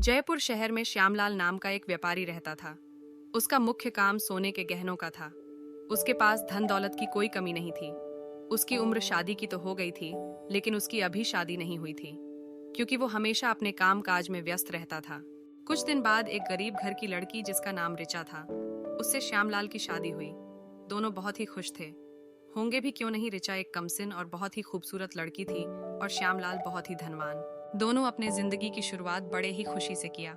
जयपुर शहर में श्यामलाल नाम का एक व्यापारी रहता था। उसका मुख्य काम सोने के गहनों का था। उसके पास धन दौलत की कोई कमी नहीं थी। उसकी उम्र शादी की तो हो गई थी, लेकिन उसकी अभी शादी नहीं हुई थी, क्योंकि वो हमेशा अपने काम काज में व्यस्त रहता था। कुछ दिन बाद एक गरीब घर की लड़की जिसका नाम ऋचा था, उससे श्यामलाल की शादी हुई। दोनों बहुत ही खुश थे। होंगे भी क्यों नहीं, ऋचा एक कमसिन और बहुत ही खूबसूरत लड़की थी और श्यामलाल बहुत ही धनवान। दोनों अपने जिंदगी की शुरुआत बड़े ही खुशी से किया।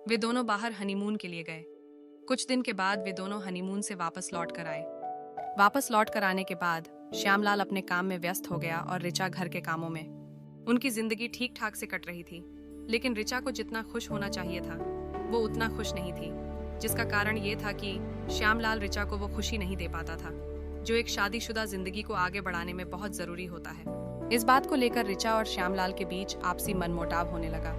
वे दोनों बाहर हनीमून के लिए गए। कुछ दिन के बाद वे दोनों हनीमून से वापस लौट कर आए। वापस लौट कर आने के बाद श्यामलाल अपने काम में व्यस्त हो गया और ऋचा घर के कामों में। उनकी जिंदगी ठीक ठाक से कट रही थी, लेकिन ऋचा को जितना खुश होना चाहिए था वो उतना खुश नहीं थी, जिसका कारण ये था कि श्यामलाल ऋचा को वो खुशी नहीं दे पाता था जो एक शादीशुदा जिंदगी को आगे बढ़ाने में बहुत जरूरी होता है। इस बात को लेकर ऋचा और श्यामलाल के बीच आपसी मनमुटाव होने लगा।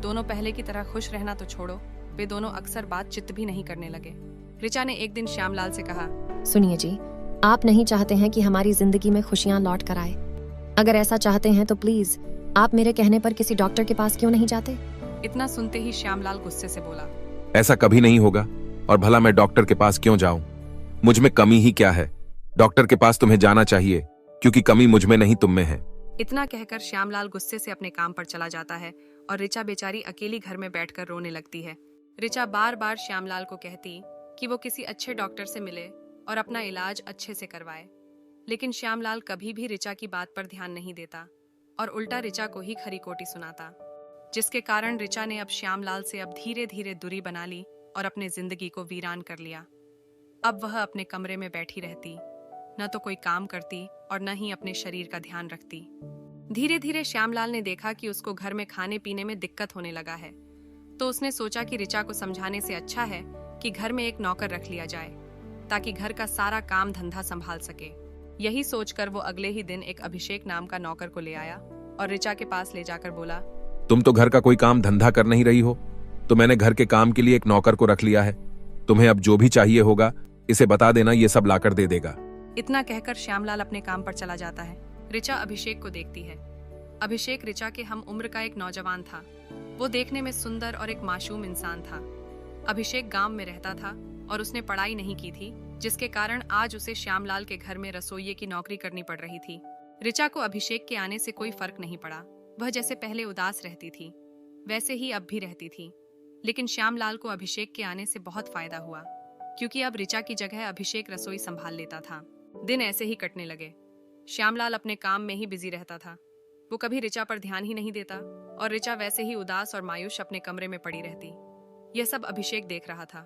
दोनों पहले की तरह खुश रहना तो छोड़ो, वे दोनों अक्सर बातचीत भी नहीं करने लगे। ऋचा ने एक दिन श्यामलाल से कहा, सुनिए जी, आप नहीं चाहते हैं कि हमारी जिंदगी में खुशियां लौट कर आए। अगर ऐसा चाहते हैं तो प्लीज आप मेरे कहने पर किसी डॉक्टर के पास क्यों नहीं जाते? इतना सुनते ही श्यामलाल गुस्से से बोला, ऐसा कभी नहीं होगा, और भला मैं डॉक्टर के पास क्यों जाऊं? मुझ में कमी ही क्या है? डॉक्टर के पास तुम्हें जाना चाहिए, क्योंकि कमी मुझ में नहीं तुम में है। इतना कहकर श्यामलाल गुस्से से अपने काम पर चला जाता है और ऋचा बेचारी अकेली घर में बैठकर रोने लगती है। ऋचा बार बार श्यामलाल को कहती कि वो किसी अच्छे डॉक्टर से मिले और अपना इलाज अच्छे से करवाए, लेकिन श्यामलाल कभी भी ऋचा की बात पर ध्यान नहीं देता और उल्टा ऋचा को ही खरी खोटी सुनाता, जिसके कारण ऋचा ने अब श्यामलाल से अब धीरे धीरे दूरी बना ली और अपने जिंदगी को वीरान कर लिया। अब वह अपने कमरे में बैठी रहती, न तो कोई काम करती और न ही अपने शरीर का ध्यान रखती। धीरे धीरे श्यामलाल ने देखा कि उसको घर में खाने पीने में दिक्कत होने लगा है, तो उसने सोचा कि ऋचा को समझाने से अच्छा है कि घर में एक नौकर रख लिया जाए, ताकि घर का सारा काम धंधा संभाल सके। यही सोचकर वो अगले ही दिन एक अभिषेक नाम का नौकर को ले आया और ऋचा के पास ले जाकर बोला, तुम तो घर का कोई काम धंधा कर नहीं रही हो, तो मैंने घर के काम के लिए एक नौकर को रख लिया है। तुम्हें अब जो भी चाहिए होगा इसे बता देना, ये सब लाकर दे देगा। इतना कहकर श्यामलाल अपने काम पर चला जाता है। ऋचा अभिषेक को देखती है। अभिषेक ऋचा के हम उम्र का एक नौजवान था। वो देखने में सुंदर और एक मासूम इंसान था। अभिषेक गांव में रहता था और उसने पढ़ाई नहीं की थी, जिसके कारण आज उसे श्यामलाल के घर में रसोइये की नौकरी करनी पड़ रही थी। ऋचा को अभिषेक के आने से कोई फर्क नहीं पड़ा। वह जैसे पहले उदास रहती थी वैसे ही अब भी रहती थी, लेकिन श्यामलाल को अभिषेक के आने से बहुत फायदा हुआ, क्योंकि अब ऋचा की जगह अभिषेक रसोई संभाल लेता था। दिन ऐसे ही कटने लगे। श्यामलाल अपने काम में ही बिजी रहता था। वो कभी ऋचा पर ध्यान ही नहीं देता और ऋचा वैसे ही उदास और मायूस अपने कमरे में पड़ी रहती। यह सब अभिषेक देख रहा था,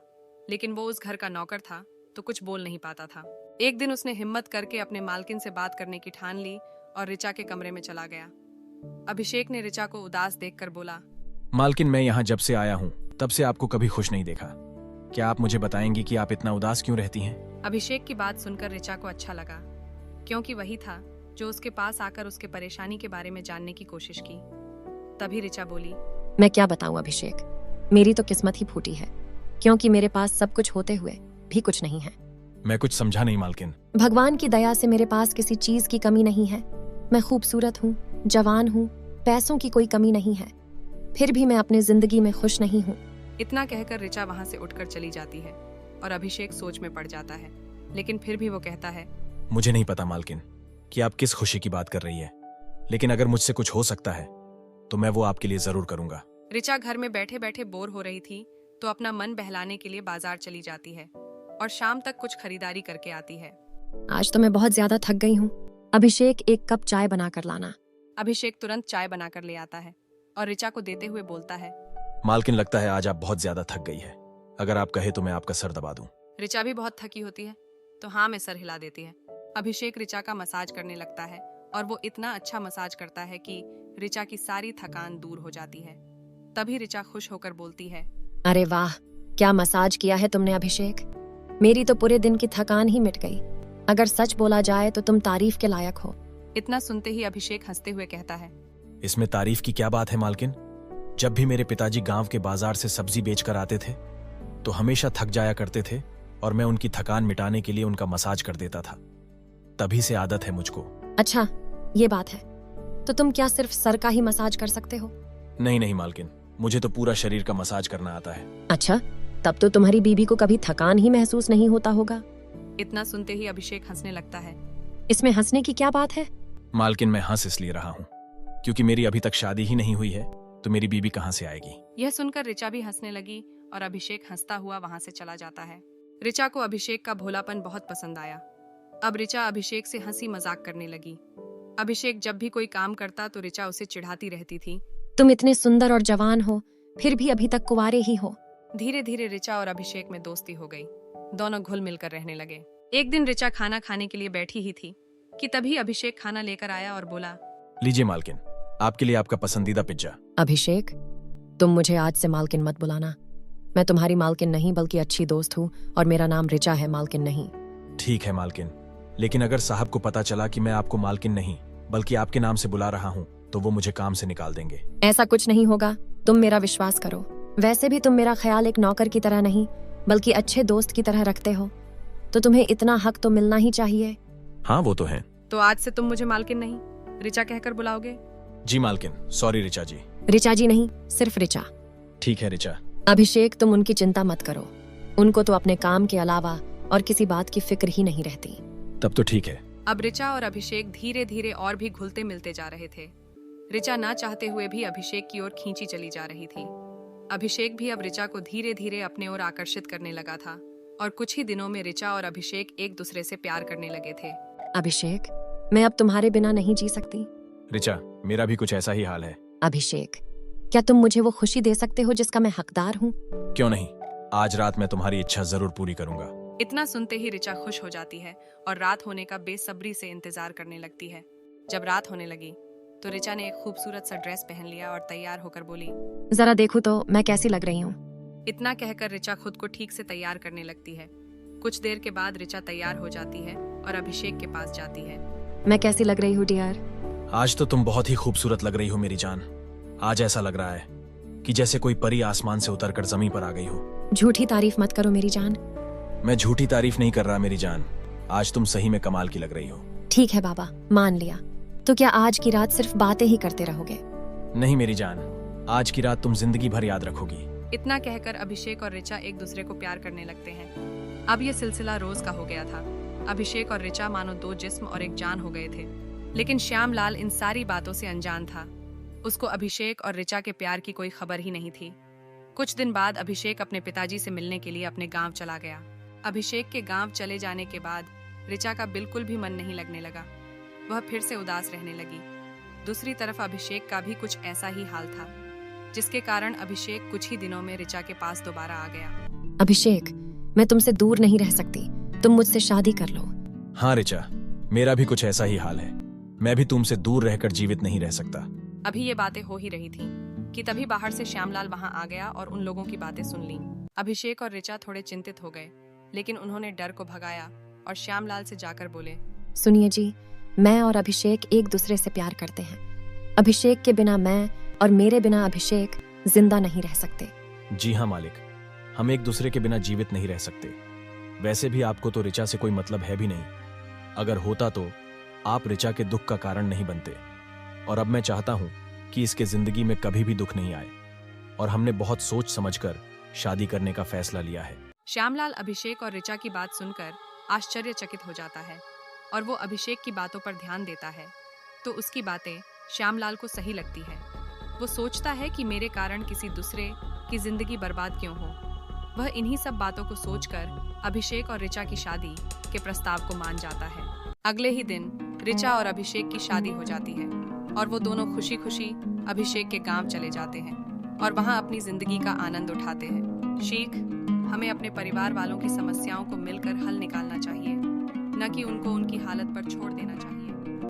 लेकिन वो उस घर का नौकर था तो कुछ बोल नहीं पाता था। एक दिन उसने हिम्मत करके अपने मालकिन से बात करने की ठान ली और ऋचा के कमरे में चला गया। अभिषेक ने ऋचा को उदास देखकर बोला, मालकिन, मैं यहाँ जब से आया हूँ तब से आपको कभी खुश नहीं देखा। क्या आप मुझे बताएंगी कि आप इतना उदास क्यों रहती हैं? अभिषेक की बात सुनकर ऋचा को अच्छा लगा, क्योंकि वही था जो उसके पास आकर उसके परेशानी के बारे में जानने की कोशिश की। तभी ऋचा बोली, मैं क्या बताऊं अभिषेक, मेरी तो किस्मत ही फूटी है, क्योंकि मेरे पास सब कुछ होते हुए भी कुछ नहीं है। मैं कुछ समझा नहीं मालकिन। भगवान की दया से मेरे पास किसी चीज की कमी नहीं है। मैं खूबसूरत हूँ, जवान हूँ, पैसों की कोई कमी नहीं है, फिर भी मैं अपनी जिंदगी में खुश नहीं हूँ। इतना कहकर ऋचा वहां से उठकर चली जाती है और अभिषेक सोच में पड़ जाता है, लेकिन फिर भी वो कहता है, मुझे नहीं पता मालकिन कि आप किस खुशी की बात कर रही है, लेकिन अगर मुझसे कुछ हो सकता है तो मैं वो आपके लिए जरूर करूंगा। ऋचा घर में बैठे बैठे बोर हो रही थी, तो अपना मन बहलाने के लिए बाजार चली जाती है और शाम तक कुछ खरीदारी करके आती है। आज तो मैं बहुत ज्यादा थक गई हूँ। अभिषेक, एक कप चाय बना कर लाना। अभिषेक तुरंत चाय बनाकर ले आता है और ऋचा को देते हुए बोलता है, मालकिन, लगता है आज आप बहुत ज्यादा थक गई है। अगर आप कहे तो मैं आपका सर दबा दूं। ऋचा भी बहुत थकी होती है तो हाँ में सर हिला देती है। अभिषेक ऋचा का मसाज करने लगता है और वो इतना अच्छा मसाज करता है कि ऋचा की सारी थकान दूर हो जाती है। तभी ऋचा खुश होकर बोलती है, अरे वाह, क्या मसाज किया है तुमने अभिषेक, मेरी तो पूरे दिन की थकान ही मिट गई। अगर सच बोला जाए तो तुम तारीफ के लायक हो। इतना सुनते ही अभिषेक हंसते हुए कहता है, इसमें तारीफ की क्या बात है मालकिन? जब भी मेरे पिताजी गांव के बाजार से सब्जी बेचकर आते थे तो हमेशा थक जाया करते थे और मैं उनकी थकान मिटाने के लिए उनका मसाज कर देता था। तभी से आदत है मुझको। अच्छा, ये बात है, तो तुम क्या सिर्फ सर का ही मसाज कर सकते हो? नहीं नहीं मालकिन, मुझे तो पूरा शरीर का मसाज करना आता है। अच्छा, तब तो तुम्हारी बीबी को कभी थकान ही महसूस नहीं होता होगा। इतना सुनते ही अभिषेक हंसने लगता है। इसमें हंसने की क्या बात है? मालकिन, मैं हंस इसलिए रहा हूँ क्योंकि मेरी अभी तक शादी ही नहीं हुई है, तो मेरी बीबी कहाँ से आएगी। यह सुनकर ऋचा भी हंसने लगी और अभिषेक हंसता हुआ वहां से चला जाता है। ऋचा को अभिषेक का भोलापन बहुत पसंद आया। अब ऋचा अभिषेक से हंसी मजाक करने लगी। अभिषेक जब भी कोई काम करता तो ऋचा उसे चिढ़ाती रहती थी। तुम इतने सुंदर और जवान हो, फिर भी अभी तक कुंवारे ही हो। धीरे धीरे ऋचा और अभिषेक में दोस्ती हो गई। दोनों घुल मिलकर रहने लगे। एक दिन ऋचा खाना खाने के लिए बैठी ही थी कि तभी अभिषेक खाना लेकर आया और बोला, लीजिए मालकिन, आपके लिए आपका पसंदीदा पिज्जा। अभिषेक, तुम मुझे आज से मालकिन मत बुलाना। मैं तुम्हारी मालकिन नहीं बल्कि अच्छी दोस्त हूँ और मेरा नाम ऋचा है, मालकिन नहीं। ठीक है मालकिन, लेकिन अगर साहब को पता चला कि मैं आपको मालकिन नहीं बल्कि आपके नाम से बुला रहा हूँ तो वो मुझे काम से निकाल देंगे। ऐसा कुछ नहीं होगा, तुम मेरा विश्वास करो। वैसे भी तुम मेरा ख्याल एक नौकर की तरह नहीं बल्कि अच्छे दोस्त की तरह रखते हो, तो तुम्हें इतना हक तो मिलना ही चाहिए। हाँ वो तो है। तो आज से तुम मुझे मालकिन नहीं ऋचा कहकर बुलाओगे? जी मालकिन, सॉरी ऋचा जी। ऋचा जी नहीं, सिर्फ ऋचा। ठीक है ऋचा। अभिषेक, तुम उनकी चिंता मत करो। उनको तो अपने काम के अलावा और किसी बात की फिक्र ही नहीं रहती। तब तो ठीक है। अब ऋचा और अभिषेक धीरे धीरे और भी घुलते मिलते जा रहे थे। ऋचा ना चाहते हुए भी अभिषेक की ओर खींची चली जा रही थी। अभिषेक भी अब ऋचा को धीरे धीरे अपने ओर आकर्षित करने लगा था और कुछ ही दिनों में ऋचा और अभिषेक एक दूसरे से प्यार करने लगे थे। अभिषेक, मैं अब तुम्हारे बिना नहीं जी सकती। ऋचा, मेरा भी कुछ ऐसा ही हाल है। अभिषेक, क्या तुम मुझे वो खुशी दे सकते हो जिसका मैं हकदार हूँ? क्यों नहीं, आज रात मैं तुम्हारी इच्छा जरूर पूरी करूंगा। इतना सुनते ही ऋचा खुश हो जाती है और रात होने का बेसब्री से इंतजार करने लगती है। जब रात होने लगी तो ऋचा ने एक खूबसूरत सा ड्रेस पहन लिया और तैयार होकर बोली, जरा देखो तो मैं कैसी लग रही हूँ। इतना कहकर ऋचा खुद को ठीक से तैयार करने लगती है। कुछ देर के बाद ऋचा तैयार हो जाती है और अभिषेक के पास जाती है। मैं कैसी लग रही हूँ डियर? आज तो तुम बहुत ही खूबसूरत लग रही हो मेरी जान। आज ऐसा लग रहा है कि जैसे कोई परी आसमान से उतरकर जमीन पर आ गई हो। झूठी तारीफ मत करो मेरी जान। मैं झूठी तारीफ नहीं कर रहा मेरी जान, आज तुम सही में कमाल की लग रही हो। ठीक है बाबा, मान लिया। तो क्या आज की रात सिर्फ बातें ही करते रहोगे? नहीं मेरी जान, आज की रात तुम जिंदगी भर याद रखोगी। इतना कहकर अभिषेक और ऋचा एक दूसरे को प्यार करने लगते हैं। अब ये सिलसिला रोज का हो गया था। अभिषेक और ऋचा मानो दो जिस्म और एक जान हो गए थे। लेकिन श्यामलाल इन सारी बातों से अनजान था। उसको अभिषेक और ऋचा के प्यार की कोई खबर ही नहीं थी। कुछ दिन बाद अभिषेक अपने पिताजी से मिलने के लिए अपने गांव चला गया। अभिषेक के गांव चले जाने के बाद ऋचा का बिल्कुल भी मन नहीं लगने लगा। वह फिर से उदास रहने लगी। दूसरी तरफ अभिषेक का भी कुछ ऐसा ही हाल था, जिसके कारण अभिषेक कुछ ही दिनों में ऋचा के पास दोबारा आ गया। अभिषेक, मैं तुमसे दूर नहीं रह सकती, तुम मुझसे शादी कर लो। हाँ ऋचा, मेरा भी कुछ ऐसा ही हाल है। मैं भी तुमसे दूर रहकर जीवित नहीं रह सकता। अभी ये बातें हो ही रही थी कि तभी बाहर से श्यामलाल वहां आ गया और उन लोगों की बातें सुन ली। अभिषेक और ऋचा थोड़े चिंतित हो गए, लेकिन उन्होंने डर को भगाया और श्यामलाल से जाकर बोले, सुनिए जी, मैं और अभिषेक एक दूसरे से प्यार करते हैं। अभिषेक के बिना मैं और मेरे बिना अभिषेक जिंदा नहीं रह सकते। जी हाँ मालिक, हम एक दूसरे के बिना जीवित नहीं रह सकते। वैसे भी आपको तो ऋचा से कोई मतलब है भी नहीं। अगर होता तो आप ऋचा के दुख का कारण नहीं बनते। और अब मैं चाहता हूं कि इसके जिंदगी में कभी भी दुख नहीं आए, और हमने बहुत सोच समझकर शादी करने का फैसला लिया है। श्यामलाल अभिषेक और ऋचा की बात सुनकर आश्चर्यचकित हो जाता है और वो अभिषेक की बातों पर ध्यान देता है तो उसकी बातें श्यामलाल को सही लगती है। वो सोचता है कि मेरे कारण किसी दूसरे की जिंदगी बर्बाद क्यों हो। वह इन्हीं सब बातों को सोचकर अभिषेक और ऋचा की शादी के प्रस्ताव को मान जाता है। अगले ही दिन ऋचा और अभिषेक की शादी हो जाती है और वो दोनों खुशी खुशी अभिषेक के गांव चले जाते हैं और वहां अपनी जिंदगी का आनंद उठाते हैं। शीख, हमें अपने परिवार वालों की समस्याओं को मिलकर हल निकालना चाहिए, न कि उनको उनकी हालत पर छोड़ देना चाहिए।